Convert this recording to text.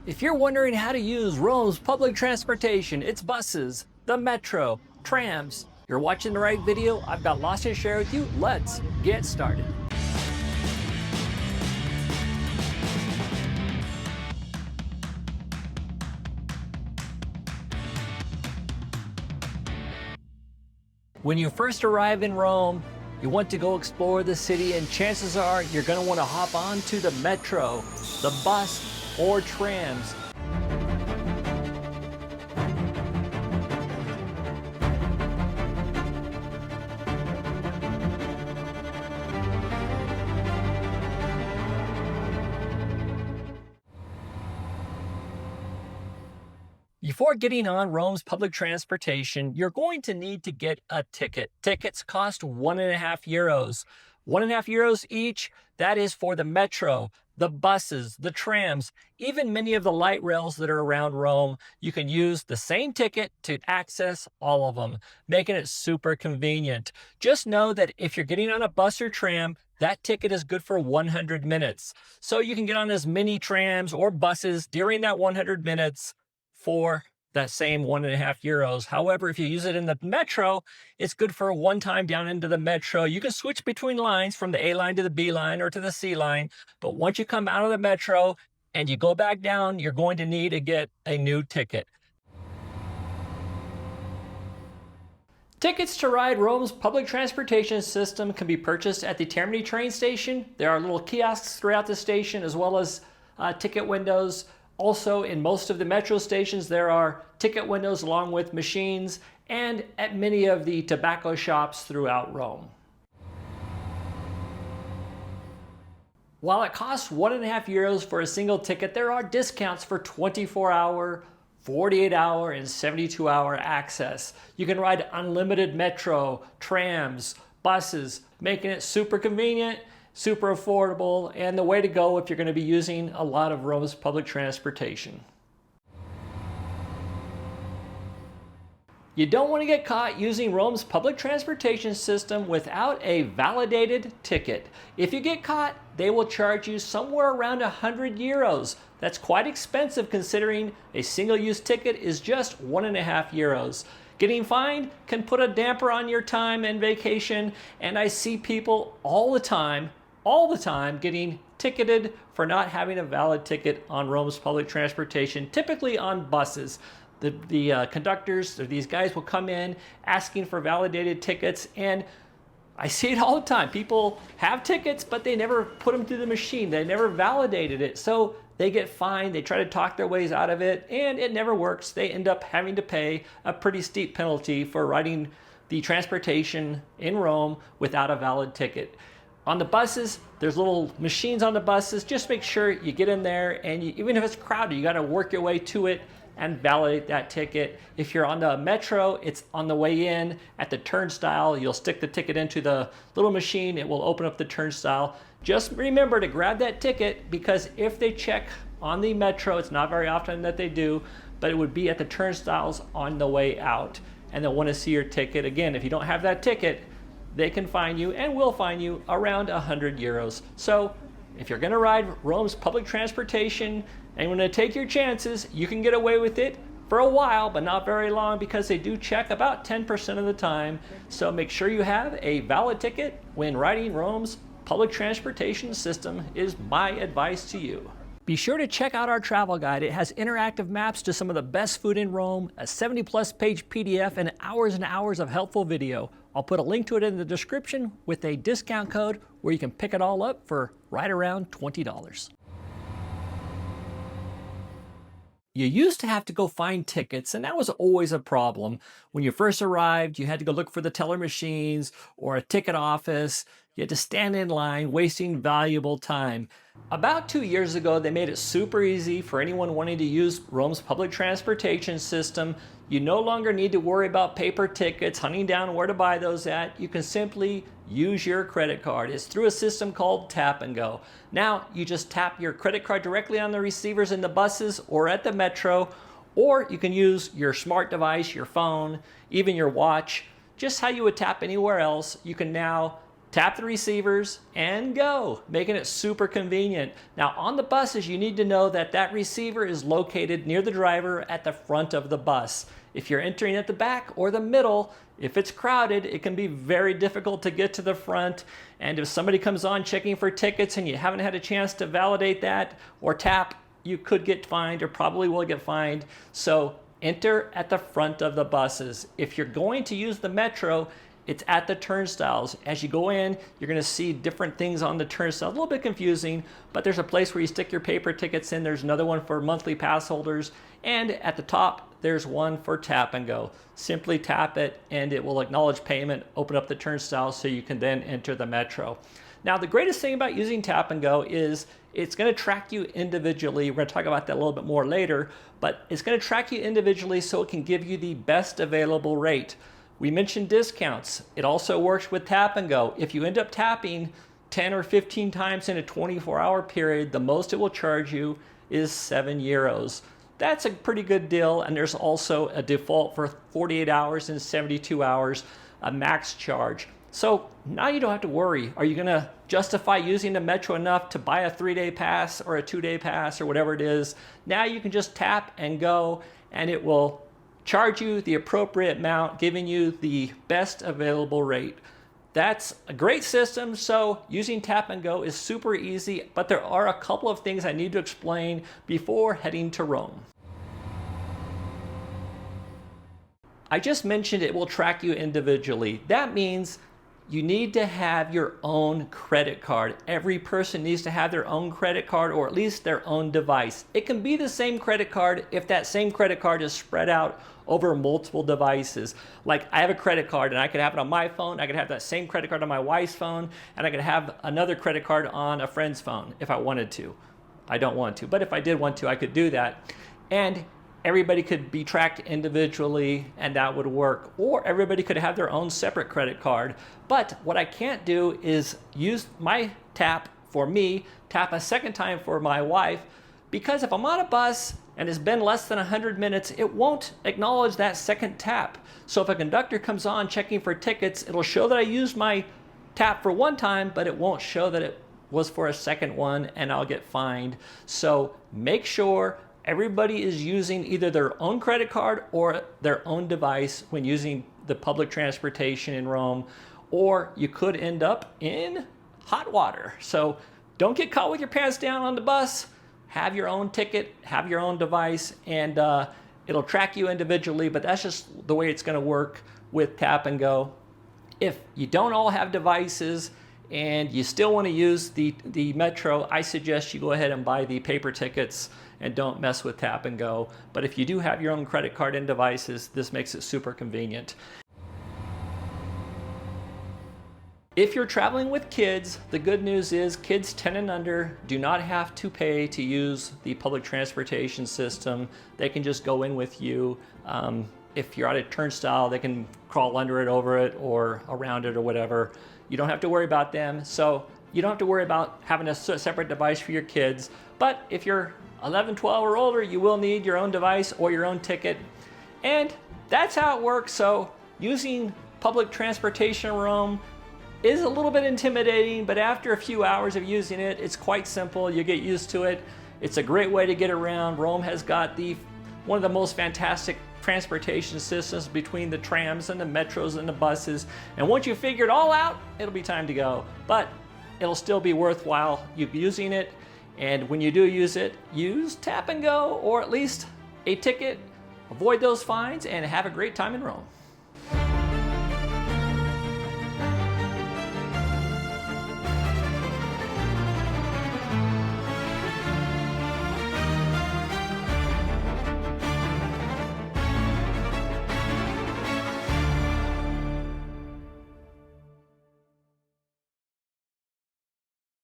If you're wondering how to use Rome's public transportation, its buses, the metro, trams, you're watching the right video. I've got lots to share with you. Let's get started. When you first arrive in Rome, you want to go explore the city, and chances are you're going to want to hop onto the metro, the bus, or trams. Before getting on Rome's public transportation, you're going to need to get a ticket. Tickets cost €1.50. €1.50 each. That is for the metro, the buses, the trams, even many of the light rails that are around Rome. You can use the same ticket to access all of them, making it super convenient. Just know that if you're getting on a bus or tram, that ticket is good for 100 minutes. So you can get on as many trams or buses during that 100 minutes for that same €1.50. However, if you use it in the metro, it's good for a one time down into the metro. You can switch between lines from the A line to the B line or to the C line. But once you come out of the metro and you go back down, you're going to need to get a new ticket. Tickets to ride Rome's public transportation system can be purchased at the Termini train station. There are little kiosks throughout the station, as well as ticket windows. Also, in most of the metro stations, there are ticket windows along with machines, and at many of the tobacco shops throughout Rome. While it costs €1.50 for a single ticket, there are discounts for 24-hour, 48-hour, and 72-hour access. You can ride unlimited metro, trams, buses, making it super convenient, super affordable, and the way to go if you're going to be using a lot of Rome's public transportation. You don't want to get caught using Rome's public transportation system without a validated ticket. If you get caught, they will charge you somewhere around €100. That's quite expensive considering a single-use ticket is just €1.50. Getting fined can put a damper on your time and vacation, and I see people all the time getting ticketed for not having a valid ticket on Rome's public transportation, typically on buses. The conductors, or these guys, will come in asking for validated tickets, and I see it all the time. People have tickets, but they never put them through the machine. They never validated it, so they get fined. They try to talk their ways out of it, and it never works. They end up having to pay a pretty steep penalty for riding the transportation in Rome without a valid ticket. On the buses, there's little machines on the buses. Just make sure you get in there, and even if it's crowded, you got to work your way to it and validate that ticket. If you're on the metro, it's on the way in at the turnstile. You'll stick the ticket into the little machine. It will open up the turnstile. Just remember to grab that ticket, because if they check on the metro, it's not very often that they do, but it would be at the turnstiles on the way out, and they'll want to see your ticket. Again, if you don't have that ticket, they can fine you and will fine you around €100. So if you're going to ride Rome's public transportation and you want to take your chances, you can get away with it for a while, but not very long, because they do check about 10% of the time. So make sure you have a valid ticket when riding Rome's public transportation system is my advice to you. Be sure to check out our travel guide. It has interactive maps to some of the best food in Rome, a 70-plus page PDF, and hours of helpful video. I'll put a link to it in the description with a discount code where you can pick it all up for right around $20. You used to have to go find tickets, and that was always a problem. When you first arrived, you had to go look for the teller machines or a ticket office. You had to stand in line, wasting valuable time. About 2 years ago, they made it super easy for anyone wanting to use Rome's public transportation system. You no longer need to worry about paper tickets, hunting down where to buy those at. You can simply use your credit card. It's through a system called Tap and Go. Now, you just tap your credit card directly on the receivers in the buses or at the metro, or you can use your smart device, your phone, even your watch. Just how you would tap anywhere else, you can now tap the receivers, and go, making it super convenient. Now on the buses, you need to know that that receiver is located near the driver at the front of the bus. If you're entering at the back or the middle, if it's crowded, it can be very difficult to get to the front. And if somebody comes on checking for tickets and you haven't had a chance to validate that or tap, you could get fined or probably will get fined. So enter at the front of the buses. If you're going to use the Metro, it's at the turnstiles. As you go in, you're gonna see different things on the turnstile. A little bit confusing, but there's a place where you stick your paper tickets in. There's another one for monthly pass holders. And at the top, there's one for tap and go. Simply tap it and it will acknowledge payment, open up the turnstile so you can then enter the Metro. Now, the greatest thing about using tap and go is it's gonna track you individually. We're gonna talk about that a little bit more later, but it's gonna track you individually so it can give you the best available rate. We mentioned discounts. It also works with tap and go. If you end up tapping 10 or 15 times in a 24-hour period, the most it will charge you is €7. That's a pretty good deal, and there's also a default for 48 hours and 72 hours, a max charge. So now you don't have to worry. Are you gonna justify using the Metro enough to buy a 3-day pass or a 2-day pass or whatever it is? Now you can just tap and go, and it will charge you the appropriate amount, giving you the best available rate. That's a great system, so using tap and go is super easy, but there are a couple of things I need to explain before heading to Rome. I just mentioned it will track you individually. That means you need to have your own credit card. Every person needs to have their own credit card or at least their own device. It can be the same credit card if that same credit card is spread out over multiple devices. Like I have a credit card and I could have it on my phone, I could have that same credit card on my wife's phone, and I could have another credit card on a friend's phone if I wanted to. I don't want to, but if I did want to, I could do that. And everybody could be tracked individually and that would work. Or everybody could have their own separate credit card. But what I can't do is use my tap for me, tap a second time for my wife, because if I'm on a bus and it's been less than 100 minutes, it won't acknowledge that second tap. So if a conductor comes on checking for tickets, it'll show that I used my tap for one time, but it won't show that it was for a second one and I'll get fined. So make sure everybody is using either their own credit card or their own device when using the public transportation in Rome, or you could end up in hot water. So don't get caught with your pants down on the bus. Have your own ticket, have your own device, and it'll track you individually, but that's just the way it's gonna work with tap and go. If you don't all have devices and you still wanna use the Metro, I suggest you go ahead and buy the paper tickets and don't mess with tap and go. But if you do have your own credit card and devices, this makes it super convenient. If you're traveling with kids, the good news is kids 10 and under do not have to pay to use the public transportation system. They can just go in with you. If you're at a turnstile, they can crawl under it, over it, or around it or whatever. You don't have to worry about them. So you don't have to worry about having a separate device for your kids. But if you're 11, 12 or older, you will need your own device or your own ticket. And that's how it works. So using public transportation in Rome is a little bit intimidating, but after a few hours of using it, it's quite simple. You get used to it. It's a great way to get around. Rome has got one of the most fantastic transportation systems between the trams and the metros and the buses. And once you figure it all out, it'll be time to go. But it'll still be worthwhile you using it. And when you do use it, use tap and go, or at least a ticket. Avoid those fines and have a great time in Rome.